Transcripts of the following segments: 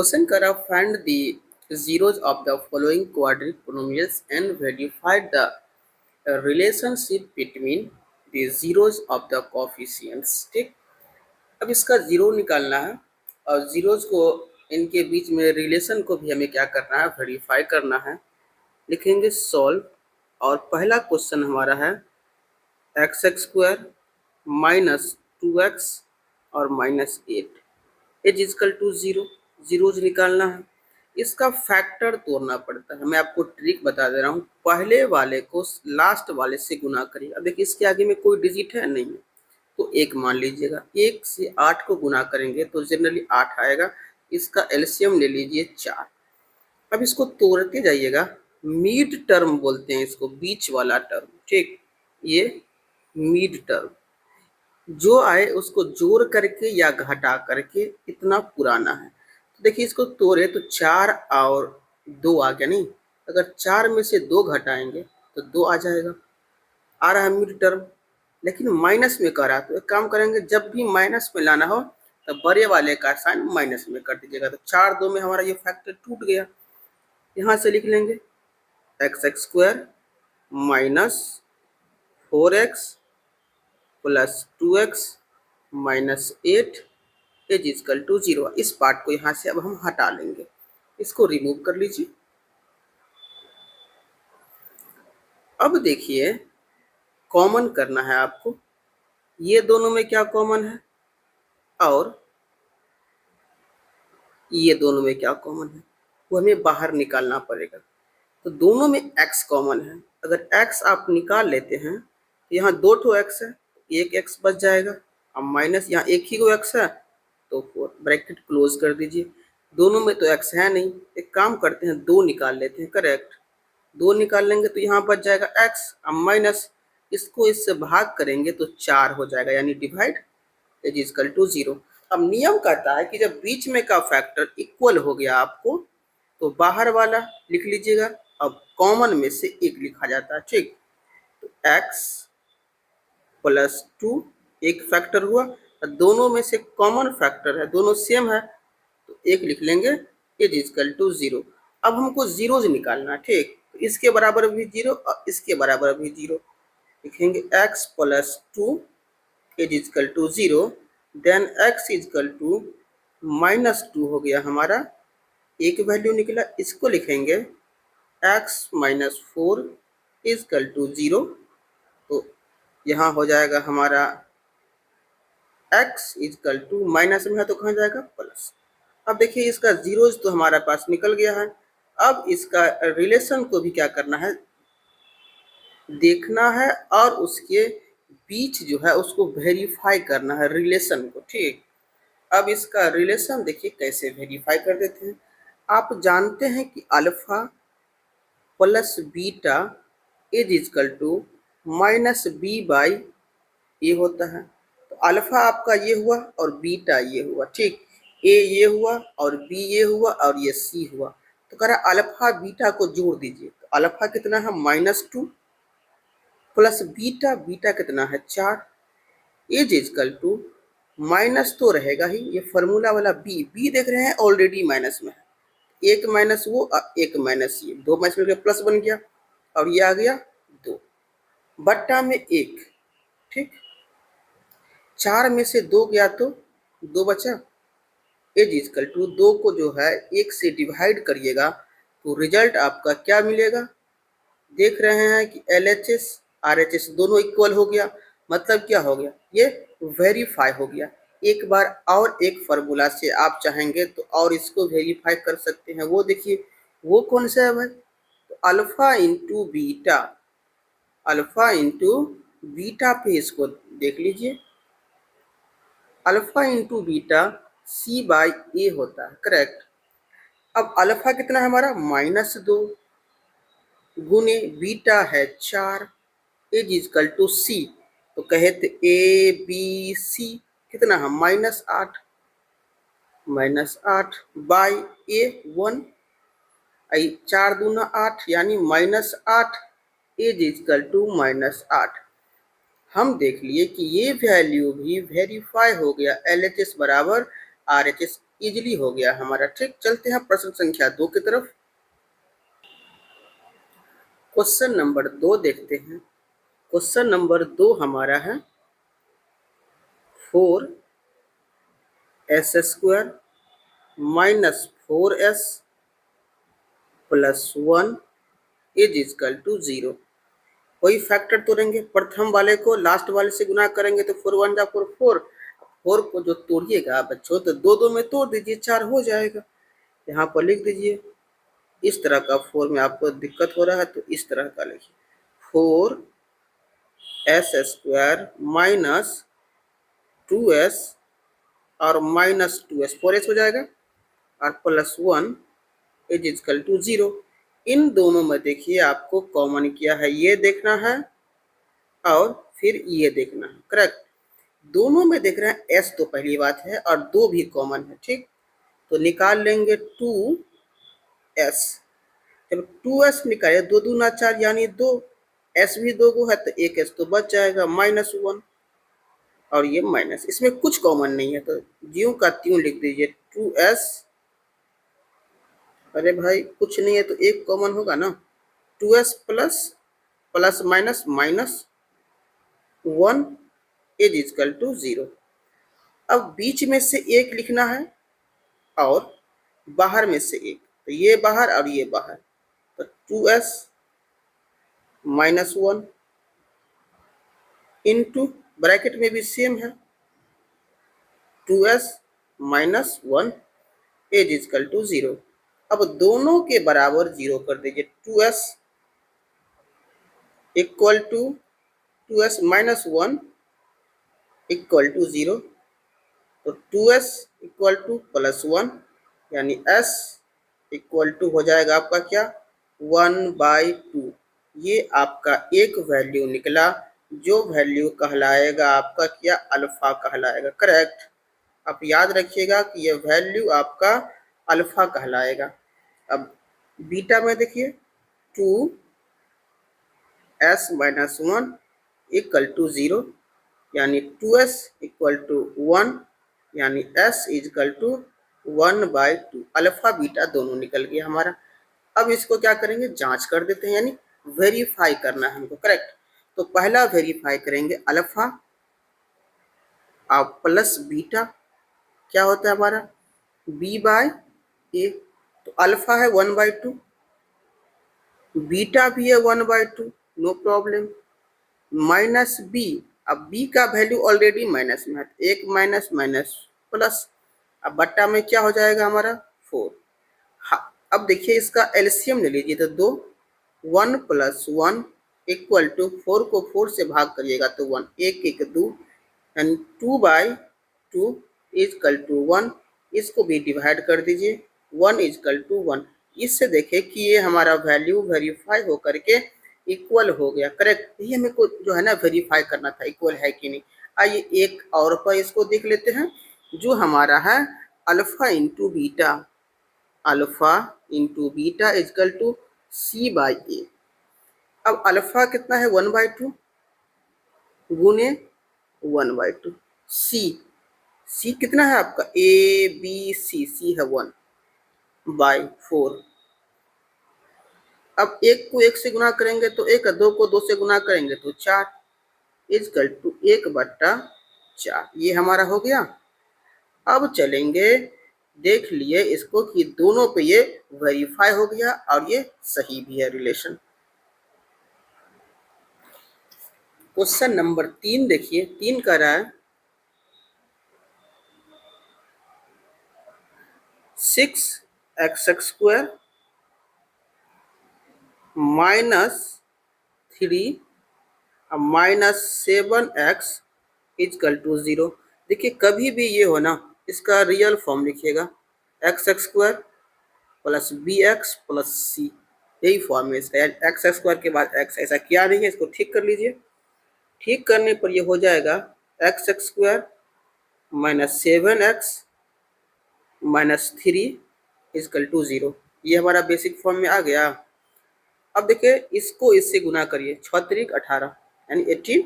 Question करा find the zeros of the following quadratic polynomials and verify the relationship between the zeros of the coefficients। ठीक, अब इसका zero निकालना है और जीरोज को इनके बीच में रिलेशन को भी हमें क्या करना है, वेरीफाई करना है। लिखेंगे सॉल्व और पहला क्वेश्चन हमारा है x x square minus 2x और minus 8 is equal to 0। Zeros निकालना है, इसका फैक्टर तोड़ना पड़ता है। मैं आपको ट्रिक बता दे रहा हूँ, पहले वाले को लास्ट वाले से गुना करिए। अब देखिए इसके आगे में कोई डिजिट है नहीं है तो एक मान लीजिएगा। 1 से 8 को गुना करेंगे तो जनरली 8 आएगा। इसका एलसीएम ले लीजिए 4। अब इसको तोड़ते जाइएगा, मिड टर्म बोलते हैं इसको, बीच वाला टर्म। ठीक, ये मिड टर्म जो आए उसको जोड़ करके या घटा करके इतना पुराना है। तो देखिए इसको तोड़े तो 4 और 2 आ गया। नहीं, अगर 4 में से 2 घटाएंगे तो 2 आ जाएगा, आ रहा है मिड टर्म। लेकिन माइनस में कर रहा है तो एक काम करेंगे, जब भी माइनस में लाना हो तब बड़े वाले का साइन माइनस में कर दीजिएगा। तो 4 2 में हमारा ये फैक्टर टूट गया। यहाँ से लिख लेंगे x x square minus 4x plus 2x minus 8 is equal to 0। इस पार्ट को यहाँ से अब हम हटा लेंगे, इसको रिमूव कर लीजिए। अब देखिए कॉमन करना है आपको, ये दोनों में क्या कॉमन है और ये दोनों में क्या कॉमन है वो हमें बाहर निकालना पड़ेगा। तो दोनों में x कॉमन है, अगर x आप निकाल लेते हैं तो यहाँ 2 ठो x है, एक x बच जाएगा। अब माइनस यहाँ एक ही को x है तो ब्रैकेट क्लोज कर दीजिए। दोनों में तो x है नहीं, एक काम करते हैं 2 निकाल लेते हैं। करेक्ट, 2 निकाल लेंगे तो यहाँ बच जाएगा x। अब माइनस इसको इससे भाग करेंगे तो 4 हो जाएगा, यानी डिवाइड इज इक्वल टू 0। अब नियम कहता है कि जब बीच में का फैक्टर इक्वल हो गया आपको तो बाहर वाला लिख लीजिएगा। अब कॉमन में से एक लिखा जाता है। ठीक, तो x प्लस 2 एक फैक्टर हुआ, दोनों में से कॉमन फैक्टर है, दोनों सेम है तो एक लिख लेंगे इज इक्वल टू 0। अब हमको जीरोज निकालना है। ठीक, तो इसके बराबर भी 0 और इसके बराबर भी 0। लिखेंगे x plus 2 is equal to 0, then x is equal to minus 2 हो गया हमारा, एक वैल्यू निकला। इसको लिखेंगे x minus 4 is equal to 0। तो यहाँ हो जाएगा हमारा x is equal to minus में है तो कहाँ जाएगा प्लस। अब देखिए इसका जीरोज तो हमारे पास निकल गया है। अब इसका रिलेशन को भी क्या करना है, देखना है और उसके बीच जो है उसको वेरीफाई करना है रिलेशन को। ठीक, अब इसका रिलेशन देखिए कैसे वेरीफाई कर देते हैं। आप जानते हैं कि alpha plus beta is equal to minus B by A होता है। तो अल्फा आपका ये हुआ और बीटा ये हुआ। ठीक, ए ये हुआ और बी ये हुआ और ये सी हुआ। तो कह रहा अल्फा बीटा को जोड़ दीजिए, तो अल्फा कितना है -2 प्लस बीटा, बीटा कितना है 4 इज इक्वल टू माइनस तो रहेगा ही, ये फॉर्मूला वाला बी, बी देख रहे हैं ऑलरेडी माइनस में है, एक माइनस वो और एक माइनस ये, 2 माइनस मिलकर प्लस बन गया और ये आ गया 2 बट्टा में 1। ठीक, 4 में से 2 गया तो 2 बचा इज इक्वल टू 2 को जो है 1 से डिवाइड करिएगा तो रिजल्ट आपका क्या मिलेगा। देख रहे हैं कि LHS RHS दोनों इक्वल हो गया, मतलब क्या हो गया, ये वेरीफाई हो गया। एक बार और एक फार्मूला से आप चाहेंगे तो और इसको वेरीफाई कर सकते हैं। वो देखिए वो कौन सा है भाई, तो alpha into beta, alpha into beta पे इसको देख लीजिए। Alpha into beta C by A होता है। करेक्ट, अब अल्फा कितना है हमारा -2 गुने बीटा है 4 इज इक्वल टू सी। तो कहे थे ABC कितना है -8, -8 बाई ए 1, 4 दूना 8 यानी -8 इज इक्वल टू -8। हम देख लिए कि ये वैल्यू भी वेरीफाई हो गया, LHS बराबर RHS इजीली हो गया हमारा। ठीक, चलते हैं प्रश्न संख्या 2 की तरफ। क्वेश्चन नंबर 2 देखते हैं। क्वेश्चन नंबर 2 हमारा है 4s² minus 4s plus 1 is equal to 0। कोई फैक्टर तोड़ेंगे, प्रथम वाले को लास्ट वाले से गुना करेंगे तो 4 1 जा 4 4। 4 को जो तोड़िएगा बच्चों तो दो दो में तोड़ दीजिए, 4 हो जाएगा। यहाँ पर लिख दीजिए। इस तरह का 4 में आपको दिक्कत हो रहा है तो इस तरह का लिखिए 4s² माइनस 2s और माइनस 2s 4s हो जाएगा और प्लस 1 इज इक्वल टू 0। इन दोनों में देखिए आपको कॉमन किया है, ये देखना है और फिर ये देखना है। करेक्ट, दोनों में देख रहे हैं s तो पहली बात है और 2 भी कॉमन है। ठीक, तो निकाल लेंगे 2s। जब 2s निकाले 2 दूना 4 यानी 2, s भी 2 को है तो एक s तो बच जाएगा माइनस 1 और ये माइनस, इसमें कुछ कॉमन नहीं है तो ज्यों का त्यों लिख दीजिए 2s। अरे भाई कुछ नहीं है तो एक कॉमन होगा ना, 2s plus plus minus minus 1 is equal to 0। अब बीच में से एक लिखना है और बाहर में से एक, तो ये बाहर और ये बाहर, तो 2s माइनस 1 इंटू ब्रैकेट में भी सेम है 2s minus 1 is equal to 0। अब दोनों के बराबर 0 कर दीजिए, 2s equal to 2s minus 1 equal to 0, तो 2s इक्वल टू प्लस 1 यानी s इक्वल टू हो जाएगा आपका क्या 1/2। ये आपका एक वैल्यू निकला, जो वैल्यू कहलाएगा आपका क्या अल्फा कहलाएगा। करेक्ट, आप याद रखिएगा कि ये वैल्यू आपका अल्फा कहलाएगा। अब बीटा में देखिए 2s माइनस 1 इक्वल टू 0 यानी 2s इक्वल टू 1 यानी s equal to 1/2। Alpha beta दोनों निकल गया हमारा। अब इसको क्या करेंगे, जांच कर देते हैं, यानी वेरीफाई करना है हमको। करेक्ट, तो पहला वेरीफाई करेंगे अल्फा और प्लस बीटा क्या होता है हमारा b/a। तो अल्फा है 1/2, बीटा भी है 1/2, नो प्रॉब्लम, माइनस बी। अब बी का वैल्यू ऑलरेडी माइनस में है, एक माइनस माइनस प्लस, अब बट्टा में क्या हो जाएगा हमारा 4। हाँ, अब देखिए इसका एलसीएम ले लीजिए तो 2, 1 प्लस 1 इक्वल टू 4 को 4 से भाग करिएगा तो 1, 1 1 2 यानी 2/2 इजकल टू 1। इसको भी डिवाइड कर दीजिए, 1 इजकल टू 1। इससे देखें कि ये हमारा वैल्यू वेरीफाई होकर के इक्वल हो गया। करेक्ट, ये हमें को जो है ना वेरीफाई करना था इक्वल है कि नहीं। आइए एक और पर इसको देख लेते हैं, जो हमारा है alpha into beta, alpha into beta is equal to c/a। अब अल्फा कितना है 1/2 गुने 1/2, सी कितना है आपका सी है 1/4। अब एक को एक से गुना करेंगे तो एक, दो को दो से गुना करेंगे तो 4 इजकल टू 1/4। ये हमारा हो गया। अब चलेंगे, देख लिए इसको कि दोनों पे ये वेरीफाई हो गया और ये सही भी है रिलेशन। क्वेश्चन नंबर 3 देखिए, 3 कह रहा है 6x² minus 3 minus 7x is equal to 0। देखिए कभी भी ये हो ना, इसका रियल फॉर्म लिखिएगा x² plus bx plus c, यही फॉर्म है इसका। x² के बाद x, ऐसा किया नहीं है, इसको ठीक कर लीजिए। ठीक करने पर ये हो जाएगा x² minus 7x minus 3 is equal to 0। ये हमारा बेसिक फॉर्म में आ गया। अब देखिए इसको इससे गुना करिए, 6 3 18 यानी 18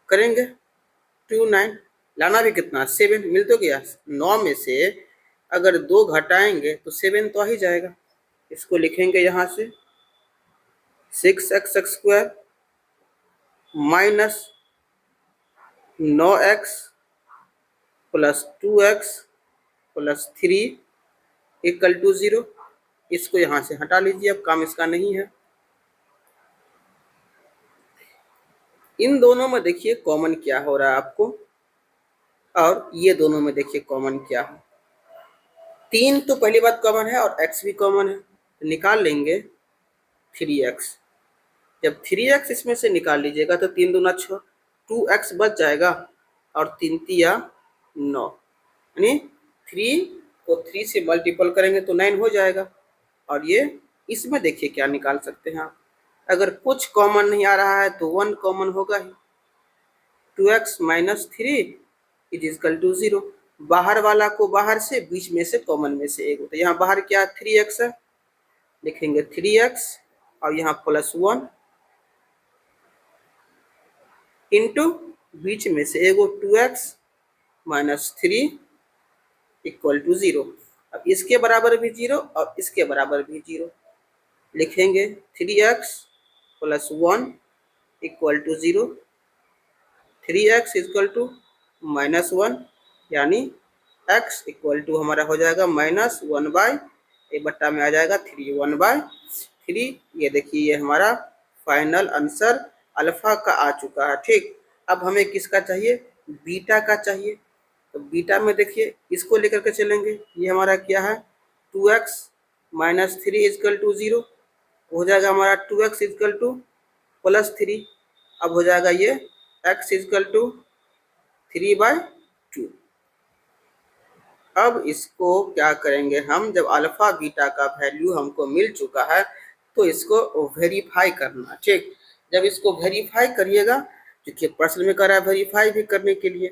करेंगे 2 9, लाना भी कितना 7, मिल तो गया 9 में से अगर 2 घटाएंगे तो 7 तो आ ही जाएगा। इसको लिखेंगे यहाँ से 6x² minus 9x plus 2x plus 3 equal to 0। इसको यहाँ से हटा लीजिए, अब काम इसका नहीं है। इन दोनों में देखिए कॉमन क्या हो रहा है आपको, और ये दोनों में देखिए कॉमन क्या है। 3 तो पहली बात कॉमन है और x भी कॉमन है, तो निकाल लेंगे 3x। जब 3x इसमें से निकाल लीजिएगा तो 3 दूना 6, 2x बच जाएगा और 3 तिया 9, यानी 3 को 3 से मल्टीपल करेंगे तो 9 हो जाएगा। और ये इसमें देखिए क्या निकाल सकते हैं आप, अगर कुछ कॉमन नहीं आ रहा है तो 1 कॉमन होगा ही। 2x minus 3 is equal to 0। बाहर वाला को बाहर से, बीच में से कॉमन में से एक होता है। यहाँ बाहर क्या 3x है, लिखेंगे 3x और यहाँ प्लस 1 इंटू बीच में से एगो 2x माइनस 3 इक्वल टू 0। अब इसके बराबर भी 0 और इसके बराबर भी 0, लिखेंगे 3x plus 1 equal to 0। 3x equal to minus 1, यानी x इक्वल टू हमारा हो जाएगा माइनस 1/, एक बट्टा में आ जाएगा 3, 1/3। ये देखिए ये हमारा फाइनल आंसर अल्फा का आ चुका है। ठीक, अब हमें किसका चाहिए, बीटा का चाहिए। तो बीटा में देखिए इसको लेकर के चलेंगे, ये हमारा क्या है 2x माइनस 3 इक्वल टू 0, हो जाएगा हमारा 2x इक्वल टू प्लस 3। अब हो जाएगा ये x इक्वल टू 3/2। अब इसको क्या करेंगे हम, जब अल्फा बीटा का वैल्यू हमको मिल चुका है तो इसको वेरीफाई करना। ठीक, जब इसको वेरीफाई करिएगा, देखिए प्रश्न में कह रहा है वेरीफाई भी करने के लिए,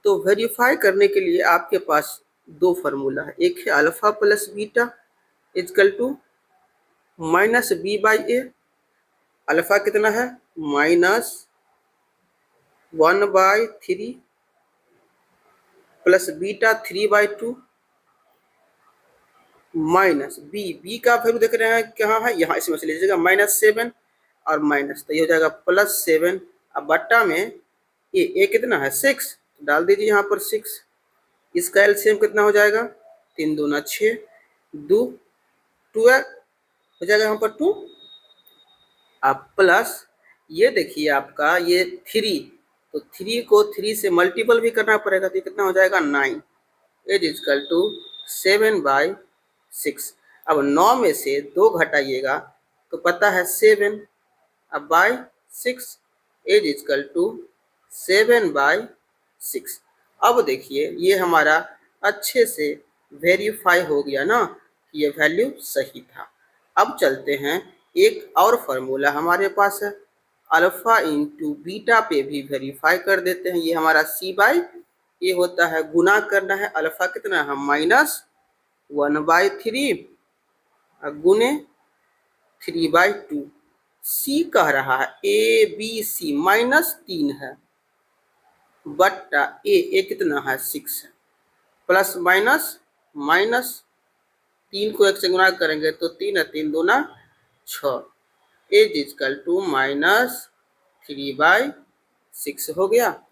तो वेरीफाई करने के लिए आपके पास दो फार्मूला है। एक है alpha plus beta equal to minus b/a। Alpha कितना है minus 1/3 plus beta 3/2 minus B का वैल्यू देख रहे हैं कहाँ है, यहाँ इसमें से लीजिएगा -7 और माइनस, तो ये हो जाएगा +7। अब बट्टा में ये कितना है 6, डाल दीजिए यहाँ पर 6। इसका एलसीएम कितना हो जाएगा 3 दूना 6, 2 2 हो जाएगा यहाँ पर 2। अब प्लस ये देखिए आपका ये 3, तो 3 को 3 से मल्टीपल भी करना पड़ेगा, तो ये कितना हो जाएगा 9 इज इक्वल टू 7/6। अब 9 में से 2 घटाइएगा तो पता है 7, अब बाई 6 इज इक्वल टू 7/6। अब देखिए ये हमारा अच्छे से वेरीफाई हो गया ना कि ये वैल्यू सही था। अब चलते हैं, एक और फार्मूला हमारे पास है, अल्फा इंटू बीटा पे भी वेरीफाई कर देते हैं। ये हमारा c/, ये होता है गुना करना है, अल्फा कितना है -1/3 गुने 3/2। सी कह रहा है ABC -3 है बट्टा ए कितना है 6 है, प्लस माइनस माइनस 3 को 1 से गुना करेंगे तो 3 है, 3 दूना 6 इज इक्वल टू -3/6 हो गया।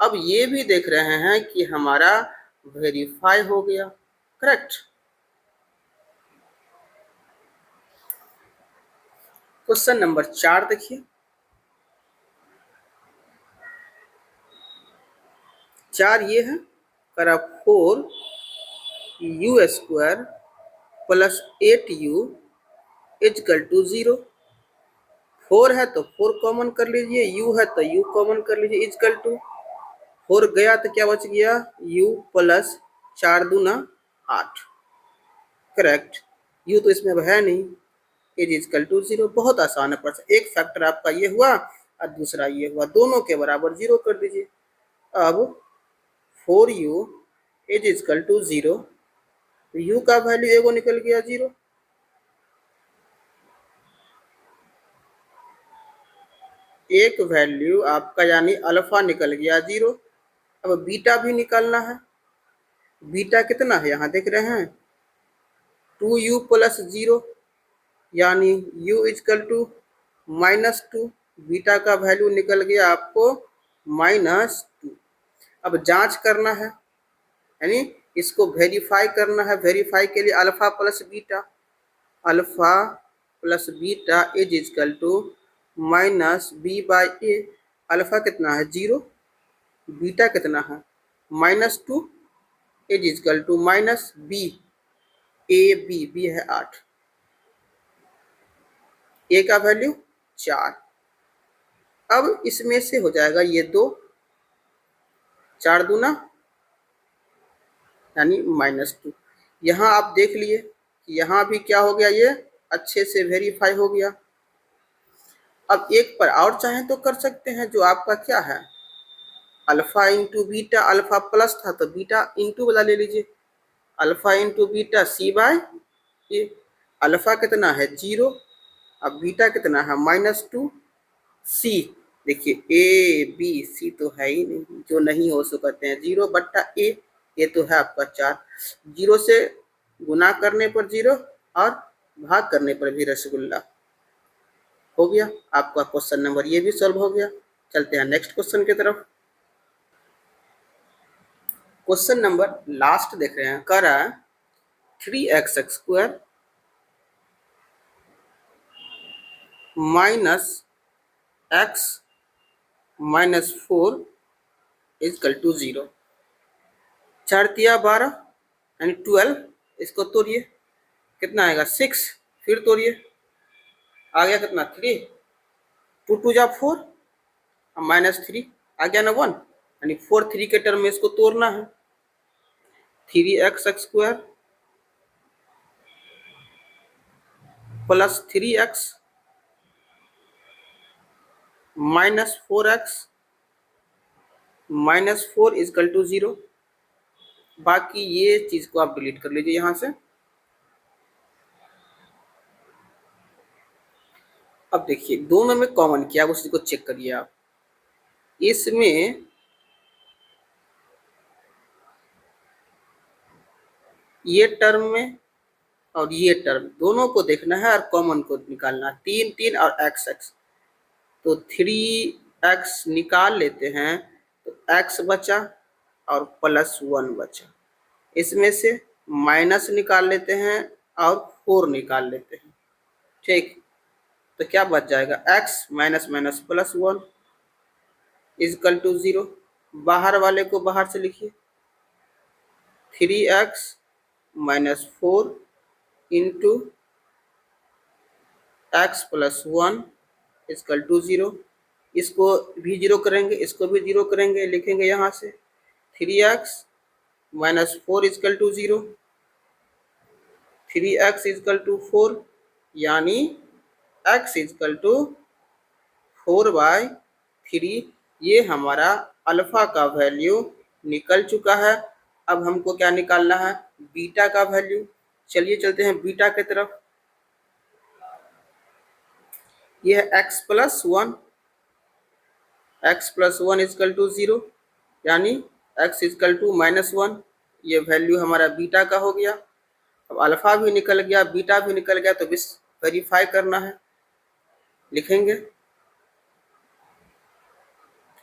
अब ये भी देख रहे हैं कि हमारा वेरीफाई हो गया, करेक्ट। क्वेश्चन नंबर 4 देखिए, 4 ये है करा 4u² plus 8u equal to 0। 4 है तो 4 कॉमन कर लीजिए, u है तो u कॉमन कर लीजिए, इक्वल टू 4 गया तो क्या बच गया u प्लस 4 दूना 8, करेक्ट। u तो इसमें अब है नहीं, इज इक्वल टू 0। बहुत आसान है प्रश्न, एक फैक्टर आपका ये हुआ और दूसरा ये हुआ, दोनों के बराबर 0 कर दीजिए। अब 4u इज इक्वल टू 0, तो u का वैल्यू एगो निकल गया 0, एक वैल्यू आपका यानी अल्फा निकल गया 0। अब बीटा भी निकालना है, बीटा कितना है यहाँ देख रहे हैं 2u प्लस 0, यानी u इजकल टू -2। बीटा का वैल्यू निकल गया आपको -2। अब जांच करना है, यानी इसको वेरीफाई करना है। वेरीफाई के लिए alpha plus beta, alpha plus beta is is equal to -b/a। Alpha कितना है 0, बीटा कितना है -2 is is equal to -b। B है 8, ए का वैल्यू 4। अब इसमें से हो जाएगा ये 2, 4 दूना यानी -2। यहाँ आप देख लिए कि यहाँ भी क्या हो गया, ये अच्छे से वेरीफाई हो गया। अब एक पर और चाहें तो कर सकते हैं, जो आपका क्या है alpha into beta, alpha plus था तो बीटा इंटू वाला ले लीजिए, alpha into beta c/a। Alpha कितना है 0, अब बीटा कितना है -2। सी देखिए ए बी सी तो है ही नहीं, जो नहीं हो सो कहते हैं 0/a। ये तो है आपका 4, 0 से गुना करने पर 0 और भाग करने पर भी रसगुल्ला। हो गया आपका क्वेश्चन नंबर, ये भी सॉल्व हो गया। चलते हैं नेक्स्ट क्वेश्चन की तरफ। क्वेश्चन नंबर लास्ट देख रहे हैं, कह रहा है 3x² -x -4 इजकल टू 0। 4 तिया 12 यानी 12, इसको तोड़िए कितना आएगा 6, फिर तोड़िए आ गया कितना 3, 2 2 जा 4 -3 आ गया ना 1, यानी 4 3 के टर्म में इसको तोड़ना है। 3x² plus 3x -4x -4 is equal to 0। बाकी ये चीज को आप डिलीट कर लीजिए यहां से। अब देखिए दोनों में कॉमन किया, उसी को चेक करिए आप। इसमें ये टर्म में और ये टर्म दोनों को देखना है और कॉमन को निकालना, 3 3 और x x। तो 3x निकाल लेते हैं तो x बचा और +1 बचा। इसमें से माइनस निकाल लेते हैं और 4 निकाल लेते हैं, ठीक। तो क्या बच जाएगा x -+1 इजकल टू 0। बाहर वाले को बाहर से लिखिए, 3x -4 into x + 1 is equal to 0। इसको भी 0 करेंगे, इसको भी 0 करेंगे, लिखेंगे यहाँ से 3x -4 is equal to 0, 3x is equal to 4, यानी x इजकल टू 4/3। ये हमारा अल्फा का वैल्यू निकल चुका है। अब हमको क्या निकालना है, बीटा का वैल्यू। चलिए चलते हैं बीटा की तरफ। ये है x + 1, x + 1 इजकल टू 0, यानी x इजकल टू -1। ये वैल्यू हमारा बीटा का हो गया। अब अल्फा भी निकल गया, बीटा भी निकल गया, तो बस वेरीफाई करना है। लिखेंगे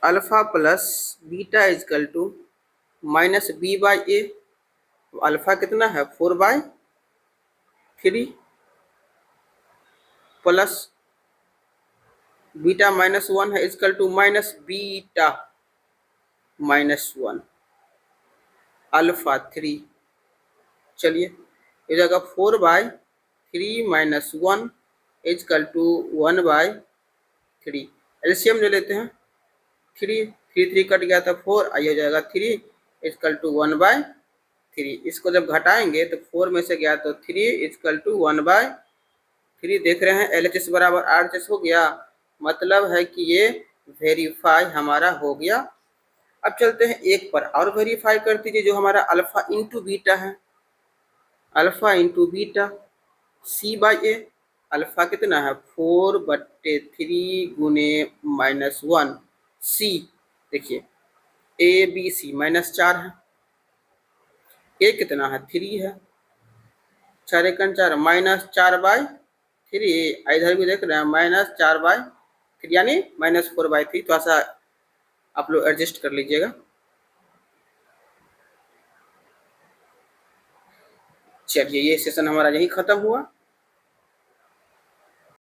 alpha plus beta is equal to -b/a। Alpha कितना है 4/3 प्लस बीटा -1 है इजकल टू -बीटा -1 अल्फा 3। चलिए इस जगह 4/3 -1 इजकल टू 1/3। एलसीएम ले लेते हैं, 3 3 3 कट गया था 4, आई हो जाएगा 3 इजकल टू 1/3। इसको जब घटाएंगे तो 4 में से गया तो 3 इजकल टू 1/3। देख रहे हैं LHS बराबर RHS हो गया, मतलब है कि ये वेरीफाई हमारा हो गया। अब चलते हैं एक पर और वेरीफाई कर दीजिए, जो हमारा अल्फा इंटू बीटा है, alpha into beta c/a। Alpha कितना है 4/3 गुने -1 c, देखिए a b c -4 है, ए कितना है, 3 है, 4 माइनस 4/3, इधर भी देख रहे हैं -4/3 यानी -4/3, थोड़ा सा आप लोग एडजस्ट कर लीजिएगा। चलिए ये सेशन हमारा यही खत्म हुआ।